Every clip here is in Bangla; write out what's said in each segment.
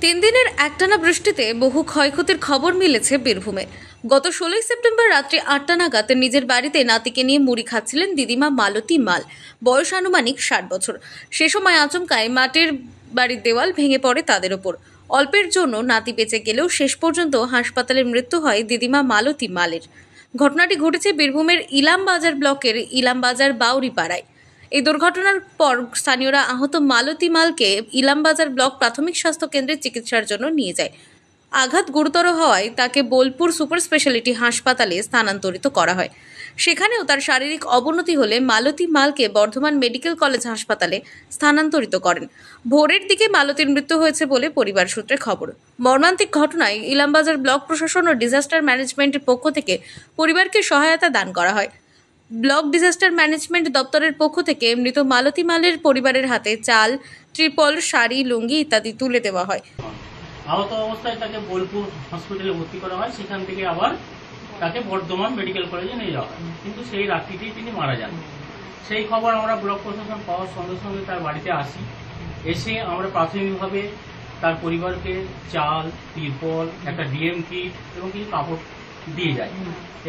তিন দিনের একটানা বৃষ্টিতে বহু ক্ষয়ক্ষতির খবর মিলেছে বীরভূমে। গত 16 সেপ্টেম্বর রাত্রি 8টা নাগাদ নিজের বাড়িতে নাতিকে নিয়ে মুড়ি খাচ্ছিলেন দিদিমা মালতী মাল। বয়স আনুমানিক 60 বছর। সে সময় আচমকায় মাটির বাড়ির দেওয়াল ভেঙে পড়ে তাদের ওপর। অল্পের জন্য নাতি বেঁচে গেলেও শেষ পর্যন্ত হাসপাতালে মৃত্যু হয় দিদিমা মালতী মালের। ঘটনাটি ঘটেছে বীরভূমের ইলামবাজার ব্লকের ইলামবাজার বাউরি পাড়ায়। এই দুর্ঘটনার পর স্থানীয়রা আহত মালতী মালকে ইলামবাজার ব্লক প্রাথমিক স্বাস্থ্য কেন্দ্রে চিকিৎসার জন্য নিয়ে যায়। আঘাত গুরুতর হওয়ায় তাকে বোলপুর সুপার স্পেশালিটি হাসপাতালে স্থানান্তরিত করা হয়। সেখানেও তার শারীরিক অবনতি হলে মালতী মালকে বর্ধমান মেডিকেল কলেজ হাসপাতালে স্থানান্তরিত করেন। ভোরের দিকে মালতীর মৃত্যু হয়েছে বলে পরিবার সূত্রে খবর। মর্মান্তিক ঘটনায় ইলামবাজার ব্লক প্রশাসন ও ডিজাস্টার ম্যানেজমেন্টের পক্ষ থেকে পরিবারকে সহায়তা দান করা হয়। ব্লক ডিজাস্টার ম্যানেজমেন্ট দপ্তরের পক্ষ থেকে মৃত মালতী মালের পরিবারের হাতে চাল, ত্রিপল, শাড়ি, লুঙ্গি ইত্যাদি তুলে দেওয়া হয়। আহত অবস্থায় তাকে বোলপুর হসপিটালে ভর্তি করা হয়। সেখান থেকে আবার তাকে বর্ধমান মেডিকেল কলেজে নিয়ে যাওয়া হয়, কিন্তু সেই রাত্রিতেই তিনি মারা যান। সেই খবর আমরা ব্লক প্রশাসন পাওয়ার সঙ্গে সঙ্গে তার বাড়িতে আসি। এসে আমরা প্রাথমিকভাবে তার পরিবারকে চাল, ত্রিপল, একটা ডিএম কিট এবং কিছু কাপড় দিয়ে যায়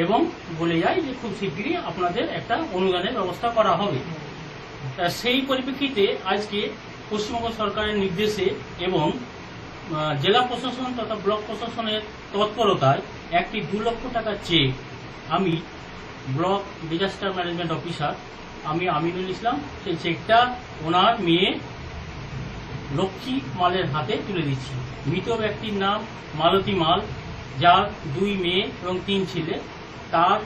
এবং বলে যায় যে খুব শীঘ্রই আপনাদের একটা অনুদানের ব্যবস্থা করা হবে। সেই পরিপ্রেক্ষিতে আজকে পশ্চিমবঙ্গ সরকারের নির্দেশে এবং জেলা প্রশাসন তথা ব্লক প্রশাসনের তৎপরতায় একটি 2 লক্ষ টাকার চেক আমি block disaster management officer Aminul Islam সেই চেকটা ওনার মেয়ে লক্ষ্মী মালের হাতে তুলে দিচ্ছি। মৃত ব্যক্তির নাম মালতী মাল, যার 2 মেয়ে এবং 3 ছেলে। তার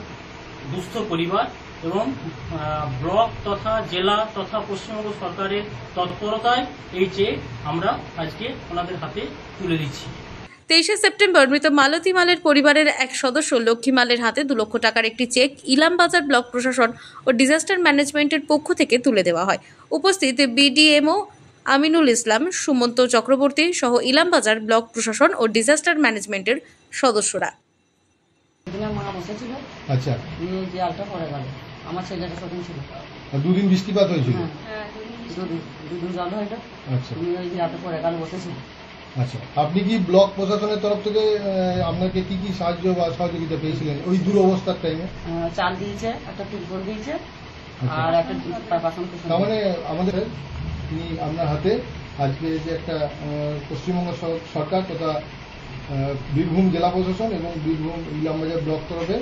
দুস্থ পরিবার এবং ব্লক তথা জেলা তথা পশ্চিমবঙ্গ সরকারের তৎপরতায় এই চেক আমরা আজকে ওনাদের হাতে তুলে দিচ্ছি। 23 সেপ্টেম্বর মৃত মালতী মালের পরিবারের এক সদস্য লক্ষ্মী মালের হাতে 2 লক্ষ টাকার একটি চেক ইলামবাজার ব্লক প্রশাসন ও ডিজাস্টার ম্যানেজমেন্টের পক্ষ থেকে তুলে দেওয়া হয়। উপস্থিত বিডিএমও আমিনুল ইসলাম, সুমন্ত চক্রবর্তী সহ ইলামবাজার ব্লক প্রশাসন ও ডিজাস্টার ম্যানেজমেন্টের সদস্যরা। মা বসেছিল, আচ্ছা, দেয়ালটা পড়ে গেল। আমার ছেলেটা শপিং ছিল, 2 দিন বৃষ্টিপাত হয়েছিল। দুদিন জল হইলো, আচ্ছা, তুমি ওই দেয়ালটা পড়ে গেল বসেছিল। আচ্ছা, আপনি কি ব্লক প্রশাসনের তরফ থেকে আপনাকে কি কি সাহায্য বা সহযোগিতা পেয়েছিলেন ওই দুরবস্থার টাইমে? চাল দিয়েছে, একটা ত্রিপল দিয়েছে, আচ্ছা, আর একটা বাসন। তার মানে আমাদের তিনি আপনার হাতে আজকে যে একটা পশ্চিমবঙ্গ সরকার তথা বীরভূম জেলা প্রশাসন এবং বীরভূম ইলামবাজার ব্লক তরফে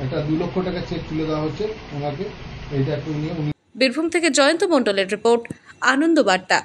একটা 2 লক্ষ টাকা চেক তুলে দেওয়া হচ্ছে ওনাকে। এইটা একটু নিয়ে বীরভূম থেকে জয়ন্ত মণ্ডলের রিপোর্ট, আনন্দ বার্তা।